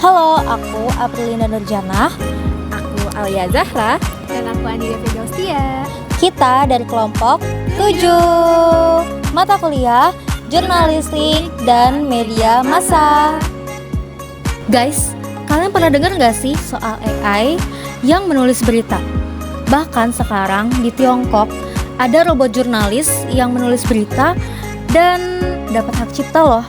Halo, aku Aprilina Nurjana. Aku Alia Zahra. Dan aku Anida Firdausia. Kita dari kelompok 7 mata kuliah Jurnalistik dan Media Massa. Guys, kalian pernah dengar gak sih soal AI yang menulis berita? Bahkan sekarang di Tiongkok ada robot jurnalis yang menulis berita dan dapat hak cipta loh.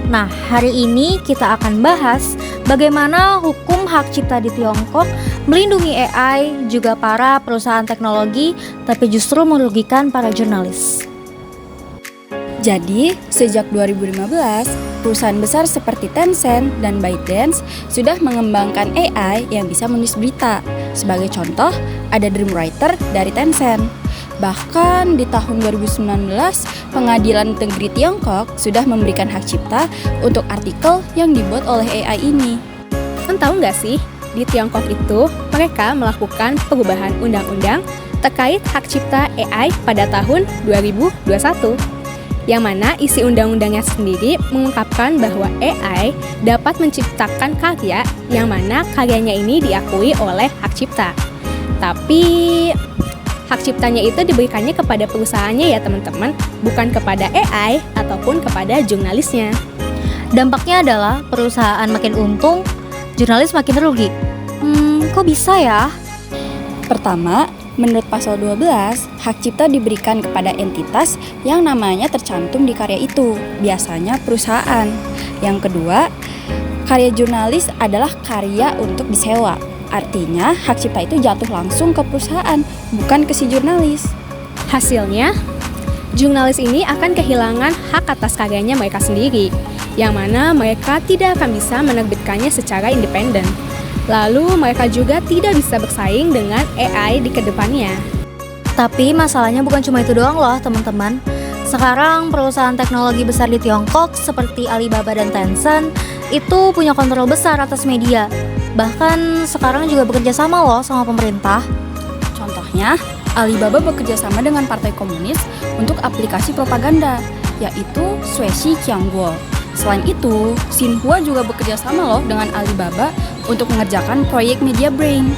Nah, hari ini kita akan bahas bagaimana hukum hak cipta di Tiongkok melindungi AI juga para perusahaan teknologi, tapi justru merugikan para jurnalis. Jadi, sejak 2015, perusahaan besar seperti Tencent dan ByteDance sudah mengembangkan AI yang bisa menulis berita. Sebagai contoh, ada Dreamwriter dari Tencent. Bahkan di tahun 2019, Pengadilan Negeri Tiongkok sudah memberikan hak cipta untuk artikel yang dibuat oleh AI ini. Kalian tahu nggak sih, di Tiongkok itu mereka melakukan perubahan undang-undang terkait hak cipta AI pada tahun 2021. Yang mana isi undang-undangnya sendiri mengungkapkan bahwa AI dapat menciptakan karya yang mana karyanya ini diakui oleh hak cipta. Tapi hak ciptanya itu diberikannya kepada perusahaannya ya teman-teman, bukan kepada AI ataupun kepada jurnalisnya. Dampaknya adalah perusahaan makin untung, jurnalis makin rugi. Kok bisa ya? Pertama, menurut pasal 12, hak cipta diberikan kepada entitas yang namanya tercantum di karya itu, biasanya perusahaan. Yang kedua, karya jurnalis adalah karya untuk disewa. Artinya, hak cipta itu jatuh langsung ke perusahaan, bukan ke si jurnalis. Hasilnya, jurnalis ini akan kehilangan hak atas karyanya mereka sendiri, yang mana mereka tidak akan bisa menerbitkannya secara independen. Lalu mereka juga tidak bisa bersaing dengan AI di kedepannya. Tapi masalahnya bukan cuma itu doang loh teman-teman. Sekarang perusahaan teknologi besar di Tiongkok seperti Alibaba dan Tencent itu punya kontrol besar atas media. Bahkan sekarang juga bekerja sama loh sama pemerintah. Contohnya, Alibaba bekerja sama dengan Partai Komunis untuk aplikasi propaganda, yaitu Shueshi Qiangguo. Selain itu, Xinhua juga bekerja sama loh dengan Alibaba untuk mengerjakan proyek Media Brain.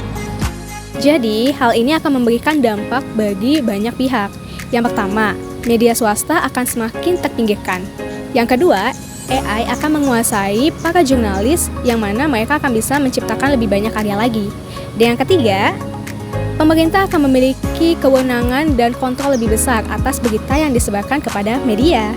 Jadi, hal ini akan memberikan dampak bagi banyak pihak. Yang pertama, media swasta akan semakin terpinggirkan. Yang kedua, AI akan menguasai para jurnalis yang mana mereka akan bisa menciptakan lebih banyak karya lagi. Dan yang ketiga, pemerintah akan memiliki kewenangan dan kontrol lebih besar atas berita yang disebarkan kepada media.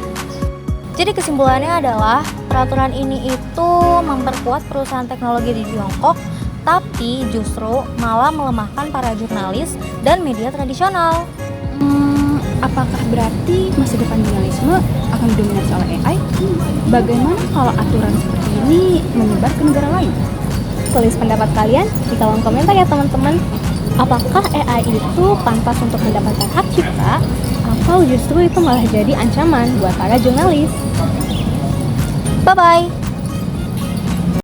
Jadi kesimpulannya adalah peraturan ini itu memperkuat perusahaan teknologi di Tiongkok, tapi justru malah melemahkan para jurnalis dan media tradisional. Apakah berarti masa depan jurnalisme akan didominasi oleh AI? Bagaimana kalau aturan seperti ini menyebar ke negara lain? Tulis pendapat kalian di kolom komentar ya teman-teman. Apakah AI itu pantas untuk mendapatkan hak cipta atau justru itu malah jadi ancaman buat para jurnalis? Bye-bye!